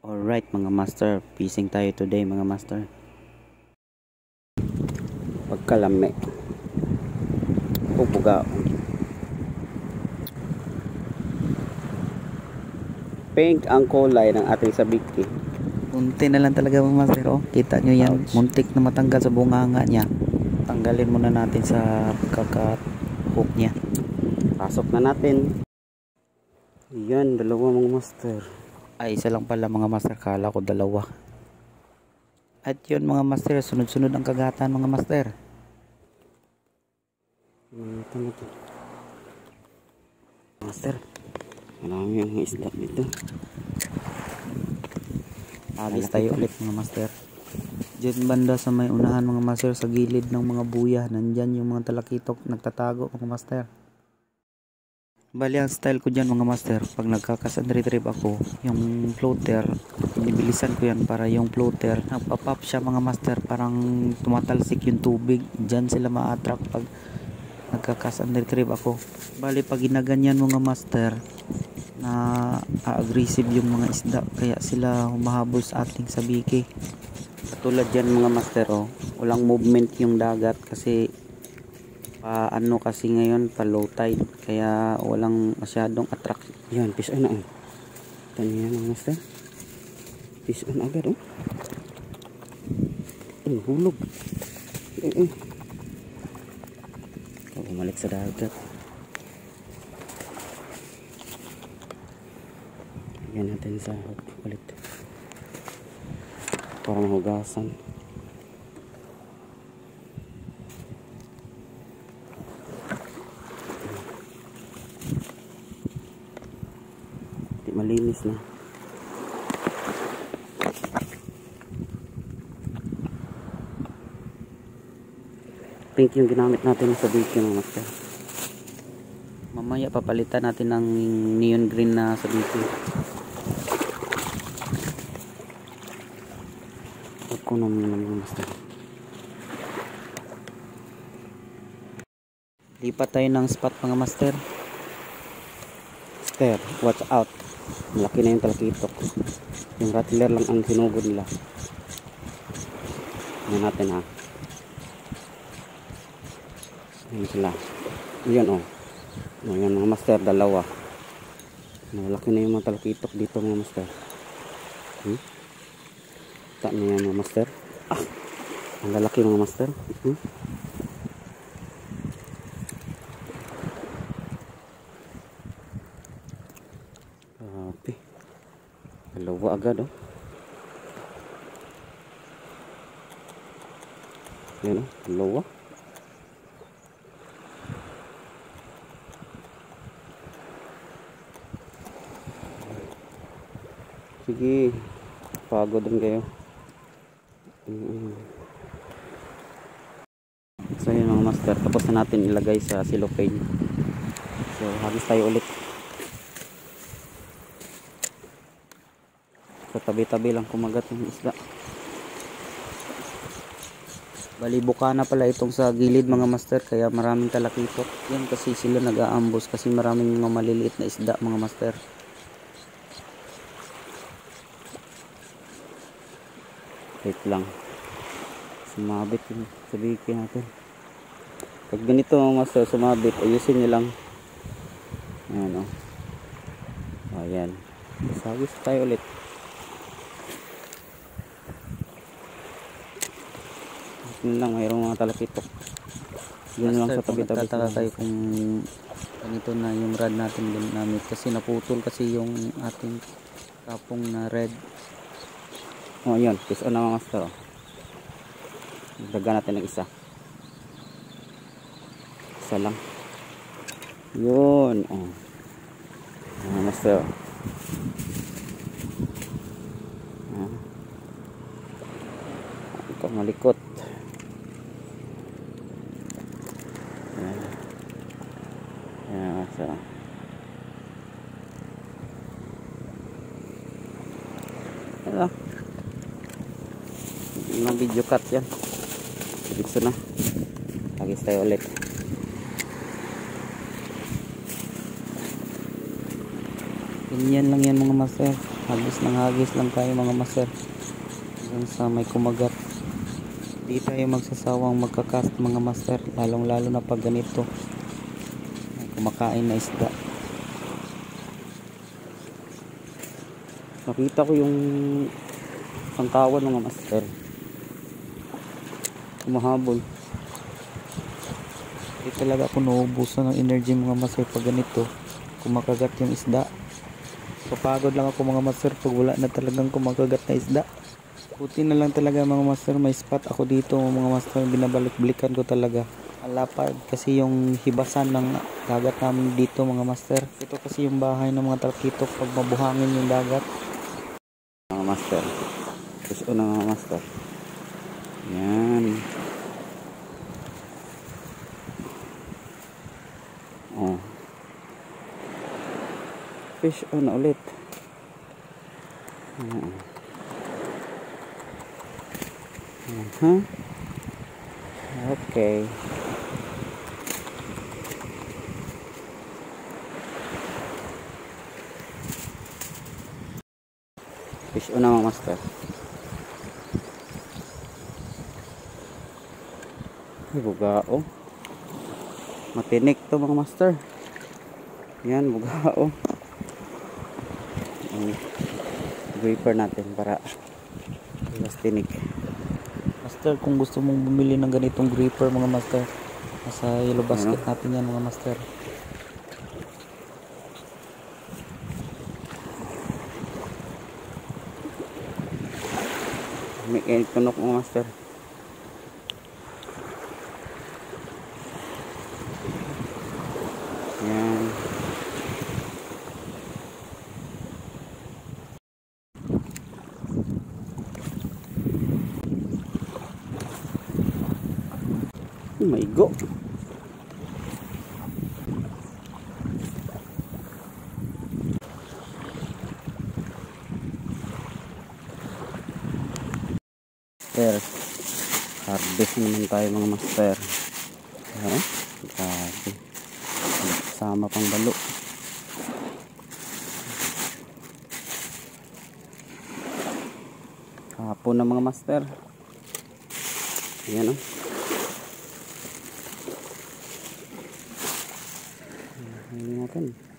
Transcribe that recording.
Alright mga master, fishing tayo today mga master. Pagkalami pupuga pink ang kulay ng ating sabiki. Kunti na lang talaga mga master. Oh, kita nyo yan. Ouch. Muntik na matanggal sa bunganga niya. Tanggalin muna natin sa pagkaka-hook niya. Pasok na natin. Yan, dalawa mga master. Ay, isa lang pala mga master. Kala ko dalawa. At yun mga master, sunod-sunod ang kagatan mga master. Ito na ito. Master, marami yung isda dito. Agis tayo ulit mga master. Diyan banda sa may unahan mga master, sa gilid ng mga buya, nandyan yung mga talakitok nagtatago mga master. Bali ang style ko dyan mga master, pag nagkakasan retrieve ako, yung floater, binibilisan ko yan para yung floater, nagpa-pop siya mga master, parang tumatalsik yung tubig, dyan sila ma-attract pag nagkakasan retrieve ako. Bali pag ginaganyan mga master, na aggressive yung mga isda, kaya sila humahabol sa ating sabiki. Katulad dyan mga master, oh, walang movement yung dagat kasi ano kasi ngayon pa low tide, kaya walang masyadong attraction. Yan, fish on na. Ito niya mga master, fish on agad. Hulog. Bumalik sa dagat. Yan natin sa hook ulit para mahugasan. Malinis na. Pink yung ginamit natin sa video mga master. Mamaya papalitan natin ng neon green na sabiki. Ako naman mga master. Lipat tayo ng spot mga master. Master, watch out. Malaki na yung talakitok. Yung rattler lang ang sinugod nila. Ano natin ha. Ayan sila. Ayan o. Ayan mga master, dalawa. Malaki na yung mga talakitok dito mga master. Tak na yan mga master. Ang lalaki mga master. Grabe. Dalawa agad oh. Yan oh, dalawa. Sige, pagod din kayo. So yun mga master, tapos na natin ilagay sa cellophane. So hagis tayo ulit. Sa tabi-tabi lang kumagat yung isda. Bali buka na pala itong sa gilid mga master, kaya maraming talakitok. Yan kasi sila nag-aambos kasi maraming mga maliliit na isda mga master. Wait lang. Sumabit yung sabiki natin. Pag ganito mga master sumabit, ayusin nyo lang. Ayan o. Ayan. Sagis tayo ulit. Yun lang, mayroong mga talakitok. Yun lang sa tabi-tabi. Nagtataka kayo kung ganito na yung rod natin ginamit kasi naputol kasi yung ating kapong na red. Oh, yun. Fish on na mga master. Dagan natin ng isa. Isa lang. Yun. Oh. Mga master. Ito malikot. Ayan. So. Ayan. Mga video cut yan. Dito na. Lagis tayo ulit. Ganyan lang yan mga master. hagis lang tayo mga master. Hanggang sa may kumagat. Di tayo magsasawang magkakast mga master, lalong lalo na pag ganito may kumakain na isda. Nakita ko yung sangkawan mga master, kumahabol. Di talaga ako nauubusan ng energy mga master pag ganito kumakagat yung isda. Papagod lang ako mga master pag wala na talagang kumakagat na isda. Buti na lang talaga mga master, may spot ako dito mga master, binabalik-balikan ko talaga. Alapad kasi yung hibasan ng dagat namin dito mga master. Ito kasi yung bahay ng mga talakitok pag mabuhangin yung dagat. Mga master, gusto na mga master. Yan. Oh. Fish on na ulit. Okay. Fish on na mga master. Bugao. Matinik to mga master. Yan, bugao. Gripper natin para mas tinik. Master, kung gusto mong bumili ng ganitong gripper mga master, nasa yellow basket natin yan mga master. May tunok mga master. Yan. Oh my god. Harvest naman tayo mga master. Grabe. Sama pang balo. Hapon na mga master. Ayan o. Hindi natin.